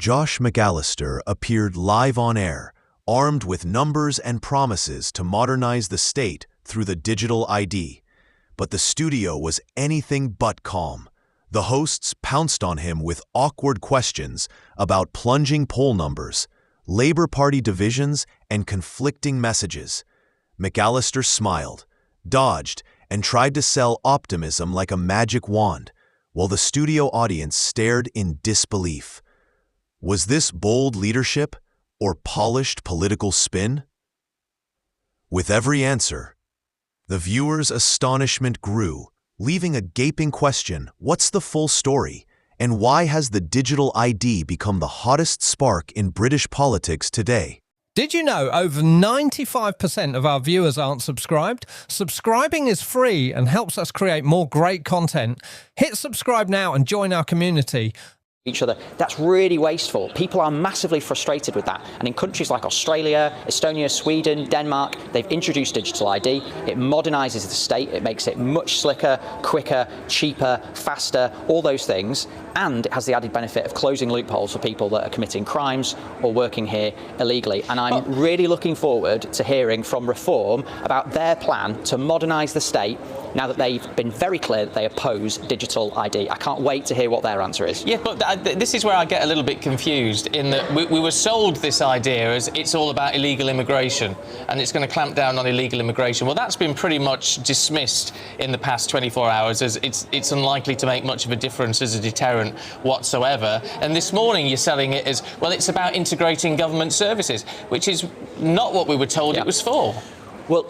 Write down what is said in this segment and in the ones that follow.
Josh McAllister appeared live on air, armed with numbers and promises to modernize the state through the digital ID. But the studio was anything but calm. The hosts pounced on him with awkward questions about plunging poll numbers, Labour Party divisions, and conflicting messages. McAllister smiled, dodged, and tried to sell optimism like a magic wand, while the studio audience stared in disbelief. Was this bold leadership or polished political spin? With every answer, the viewers' astonishment grew, leaving a gaping question: what's the full story, and why has the digital ID become the hottest spark in British politics today? Did you know over 95% of our viewers aren't subscribed? Subscribing is free and helps us create more great content. Hit subscribe now and join our community. Each other. That's really wasteful. People are massively frustrated with that. And in countries like Australia, Estonia, Sweden, Denmark, they've introduced digital ID. It modernises the state. It makes it much slicker, quicker, cheaper, faster, all those things. And it has the added benefit of closing loopholes for people that are committing crimes or working here illegally. And I'm really looking forward to hearing from Reform about their plan to modernise the state now that they've been very clear that they oppose digital ID. I can't wait to hear what their answer is. Yeah, but this is where I get a little bit confused in that we were sold this idea as it's all about illegal immigration and it's going to clamp down on illegal immigration. Well, that's been pretty much dismissed in the past 24 hours as it's unlikely to make much of a difference as a deterrent whatsoever. And this morning you're selling it as, well, it's about integrating government services, which is not what we were told it was for. Well,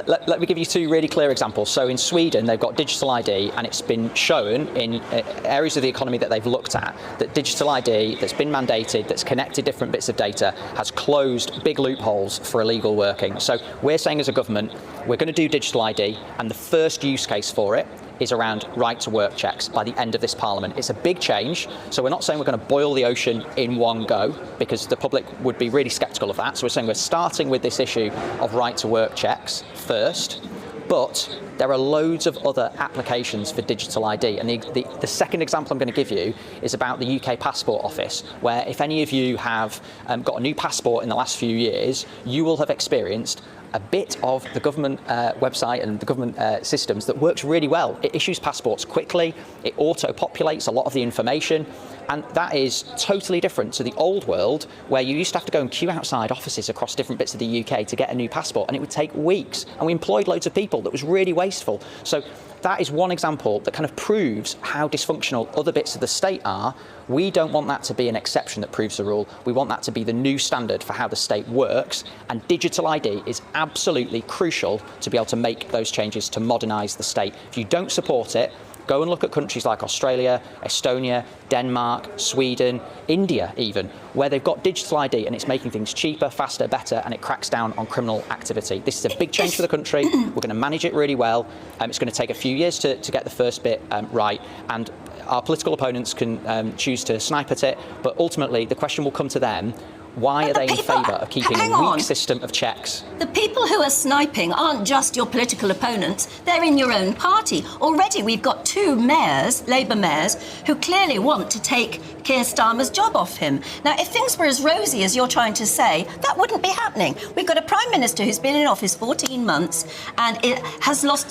let me give you two really clear examples. So in Sweden, they've got digital ID, and it's been shown in areas of the economy that they've looked at that digital ID that's been mandated, that's connected different bits of data, has closed big loopholes for illegal working. So we're saying as a government, we're going to do digital ID, and the first use case for it is around right-to-work checks by the end of this Parliament. It's a big change, so we're not saying we're going to boil the ocean in one go, because the public would be really sceptical of that. So we're saying we're starting with this issue of right-to-work checks first, but there are loads of other applications for digital ID. And the second example I'm going to give you is about the UK Passport Office, where if any of you have got a new passport in the last few years, you will have experienced a bit of the government website and the government systems that works really well. It issues passports quickly, it auto-populates a lot of the information, and that is totally different to the old world where you used to have to go and queue outside offices across different bits of the UK to get a new passport, and it would take weeks, and we employed loads of people. That was really wasteful. So that is one example that kind of proves how dysfunctional other bits of the state are. We don't want that to be an exception that proves the rule. We want that to be the new standard for how the state works, and digital ID is absolutely crucial to be able to make those changes to modernise the state. If you don't support it, go and look at countries like Australia, Estonia, Denmark, Sweden, India even, where they've got digital ID and it's making things cheaper, faster, better, and it cracks down on criminal activity. This is a big change for the country. We're going to manage it really well. It's going to take a few years to get the first bit right, and our political opponents can choose to snipe at it, but ultimately the question will come to them. Why are they in favour of keeping a weak system of checks? The people who are sniping aren't just your political opponents, they're in your own party. Already we've got two mayors, Labour mayors, who clearly want to take Keir Starmer's job off him. Now, if things were as rosy as you're trying to say, that wouldn't be happening. We've got a Prime Minister who's been in office 14 months and it has lost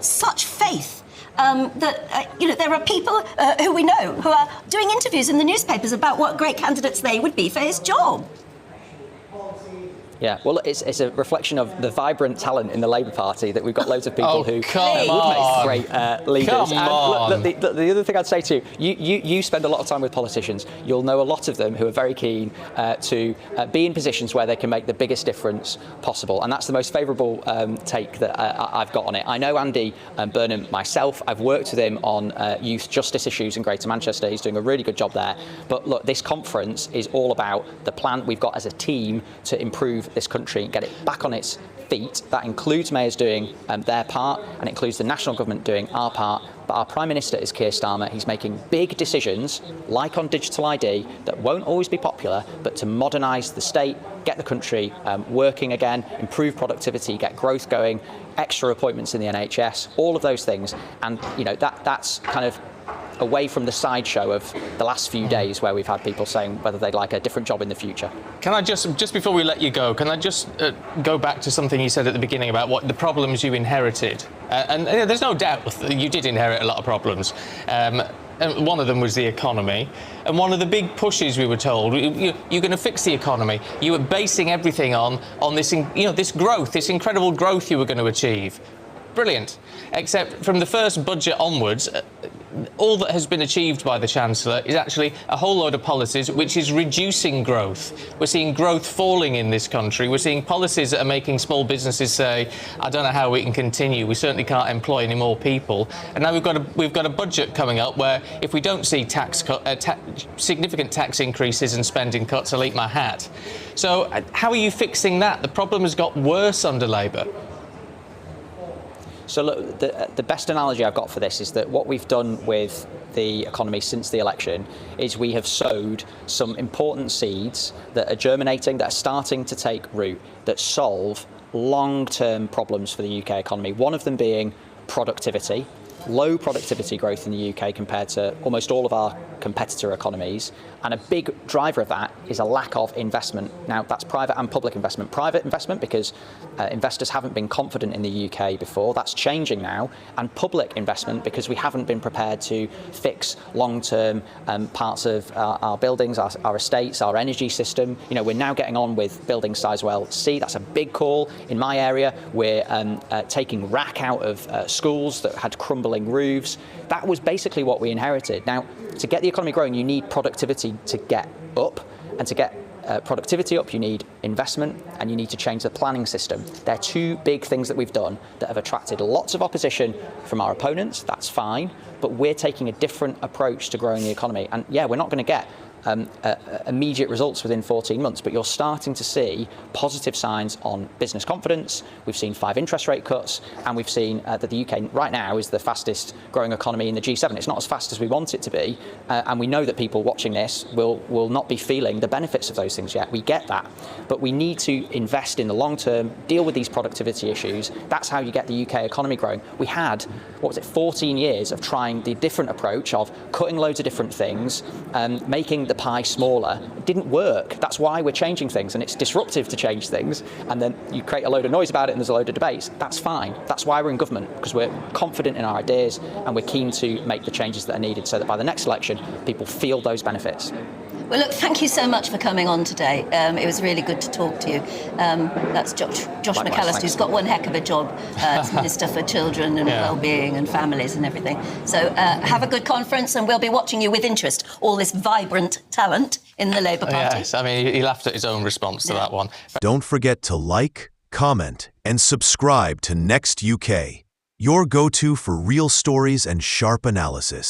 such faith there are people who we know who are doing interviews in the newspapers about what great candidates they would be for his job. Yeah, well, it's a reflection of the vibrant talent in the Labour Party that we've got loads of people who would make great leaders. And look, the other thing I'd say to you spend a lot of time with politicians. You'll know a lot of them who are very keen to be in positions where they can make the biggest difference possible. And that's the most favourable take that I've got on it. I know Andy Burnham myself. I've worked with him on youth justice issues in Greater Manchester. He's doing a really good job there. But look, this conference is all about the plan we've got as a team to improve this country and get it back on its feet. That includes mayors doing their part, and it includes the national government doing our part. But our Prime Minister is Keir Starmer. He's making big decisions, like on digital ID, that won't always be popular, but to modernise the state, get the country working again, improve productivity, get growth going, extra appointments in the NHS, all of those things. And you know that's kind of away from the sideshow of the last few days where we've had people saying whether they'd like a different job in the future. Can I just before we let you go, can I just go back to something you said at the beginning about what the problems you inherited? And there's no doubt that you did inherit a lot of problems. And one of them was the economy. And one of the big pushes we were told, you're going to fix the economy. You were basing everything on this, this growth, this incredible growth you were going to achieve. Brilliant. Except from the first budget onwards, all that has been achieved by the Chancellor is actually a whole load of policies which is reducing growth. We're seeing growth falling in this country. We're seeing policies that are making small businesses say, I don't know how we can continue. We certainly can't employ any more people. And now we've got a budget coming up where if we don't see significant tax increases and spending cuts, I'll eat my hat. So how are you fixing that? The problem has got worse under Labour. So look, the best analogy I've got for this is that what we've done with the economy since the election is we have sowed some important seeds that are germinating, that are starting to take root, that solve long-term problems for the UK economy. One of them being productivity. Low productivity growth in the UK compared to almost all of our competitor economies, and a big driver of that is a lack of investment. Now, that's private and public investment. Private investment because investors haven't been confident in the UK before. That's changing now. And public investment because we haven't been prepared to fix long-term parts of our buildings, our estates, our energy system. We're now getting on with building Sizewell C. That's a big call in my area. We're taking rack out of schools that had crumbling roofs. That was basically what we inherited. Now, to get the economy growing, you need productivity to get up, and to get productivity up, you need investment, and you need to change the planning system. They're two big things that we've done that have attracted lots of opposition from our opponents. That's fine, but we're taking a different approach to growing the economy. And yeah, we're not going to get immediate results within 14 months, but you're starting to see positive signs on business confidence. We've seen 5 interest rate cuts, and we've seen that the UK right now is the fastest growing economy in the G7. It's not as fast as we want it to be, and we know that people watching this will not be feeling the benefits of those things yet. We get that, but we need to invest in the long term, deal with these productivity issues. That's how you get the UK economy growing. We had, 14 years of trying the different approach of cutting loads of different things, making the pie smaller. It didn't work. That's why we're changing things, and it's disruptive to change things, and then you create a load of noise about it and there's a load of debates. That's fine. That's why we're in government, because we're confident in our ideas and we're keen to make the changes that are needed so that by the next election people feel those benefits. Well, look, thank you so much for coming on today. It was really good to talk to you. That's Josh McAllister, who's got one heck of a job as Minister for Children and Wellbeing and Families and everything. So have a good conference, and we'll be watching you with interest, all this vibrant talent in the Labour Party. Yes, I mean, he laughed at his own response to that one. Don't forget to like, comment, and subscribe to Next UK, your go-to for real stories and sharp analysis.